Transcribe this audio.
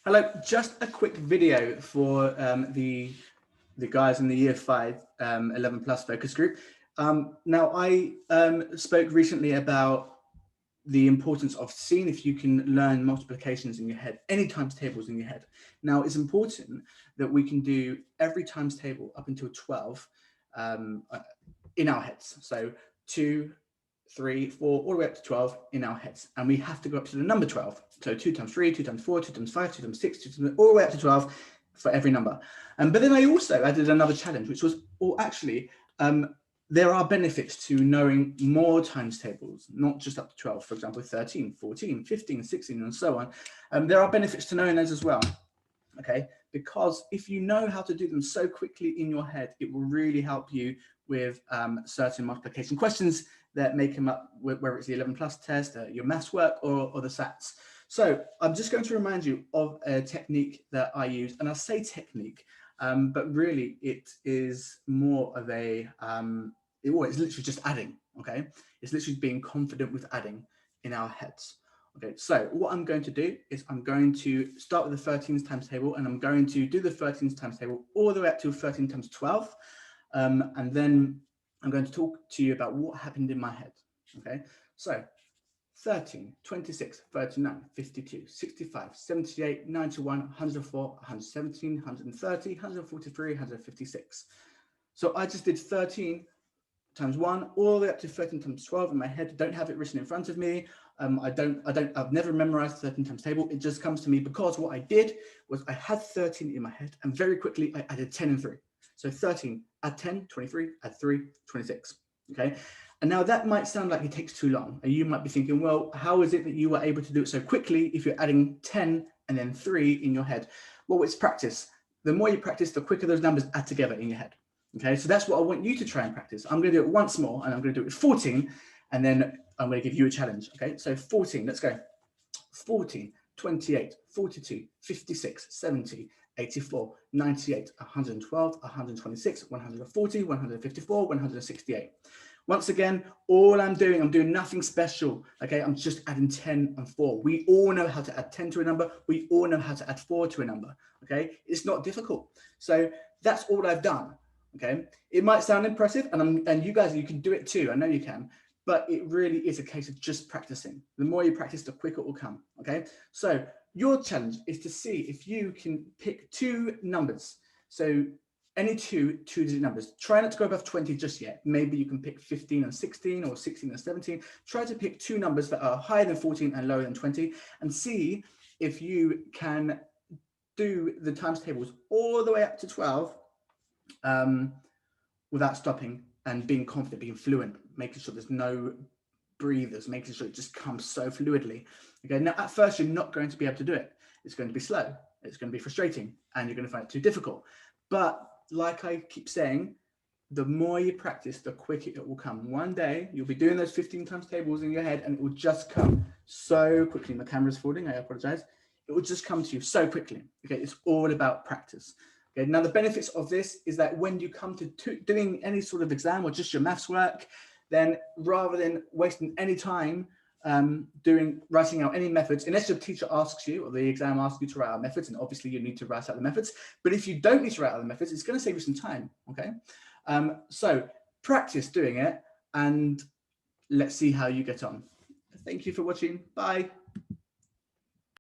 Hello, just a quick video for the guys in the Year 5 11 plus focus group. Now, I spoke recently about the importance of seeing if you can learn multiplications in your head, any times tables in your head. Now, it's important that we can do every times table up until 12 in our heads. So 2, 3, 4, all the way up to 12 in our heads. And we have to go up to the number 12. So 2 times 3, 2 times 4, 2 times 5, 2 times 6, 2 times, all the way up to 12 for every number. But then I also added another challenge, which was, there are benefits to knowing more times tables, not just up to 12, for example, 13, 14, 15, 16, and so on. There are benefits to knowing those as well, okay? Because if you know how to do them so quickly in your head, it will really help you with certain multiplication questions that may come up, whether it's the 11 plus test, your maths work, or the SATs. So I'm just going to remind you of a technique that I use, and I say technique, but really it is more of a, it's literally just adding, okay? It's literally being confident with adding in our heads. Okay, so what I'm going to do is I'm going to start with the 13s times table, and I'm going to do the 13s times table all the way up to 13 times 12. And then I'm going to talk to you about what happened in my head. Okay, so 13, 26, 39, 52, 65, 78, 91, 104, 117, 130, 143, 156. So I just did 13 times 1 all the way up to 13 times 12 in my head. Don't have it written in front of me. I've never memorized 13 times table. It just comes to me because what I did was I had 13 in my head, and very quickly I added 10 and 3. So 13, add 10, 23, add 3, 26. Okay. And now that might sound like it takes too long. And you might be thinking, well, how is it that you were able to do it so quickly if you're adding 10 and then 3 in your head? Well, it's practice. The more you practice, the quicker those numbers add together in your head. Okay, so that's what I want you to try and practice. I'm going to do it once more, and I'm going to do it with 14, and then I'm going to give you a challenge. Okay, so 14, let's go. 14, 28, 42, 56, 70, 84, 98, 112, 126, 140, 154, 168. Once again, I'm doing nothing special. Okay, I'm just adding 10 and 4. We all know how to add 10 to a number. We all know how to add 4 to a number. Okay, it's not difficult. So that's all I've done. Okay, it might sound impressive, and you guys, you can do it too. I know you can, but it really is a case of just practicing. The more you practice, the quicker it will come. Okay, so your challenge is to see if you can pick 2 numbers. So any 2-digit numbers. Try not to go above 20 just yet. Maybe you can pick 15 and 16 or 16 and 17. Try to pick 2 numbers that are higher than 14 and lower than 20, and see if you can do the times tables all the way up to 12 without stopping, and being confident, being fluent, making sure there's no breathers, making sure it just comes so fluidly. Okay, now at first you're not going to be able to do it. It's going to be slow, it's going to be frustrating, and you're going to find it too difficult. But like I keep saying, the more you practice, the quicker it will come. One day you'll be doing those 15 times tables in your head, and it will just come so quickly. My camera's falling, I apologize. It will just come to you so quickly. Okay, it's all about practice. Okay, now the benefits of this is that when you come to doing any sort of exam or just your maths work, then rather than wasting any time writing out any methods, unless your teacher asks you or the exam asks you to write out methods, and obviously you need to write out the methods, but if you don't need to write out the methods, it's going to save you some time. Okay, so practice doing it, and let's see how you get on. Thank you for watching. Bye.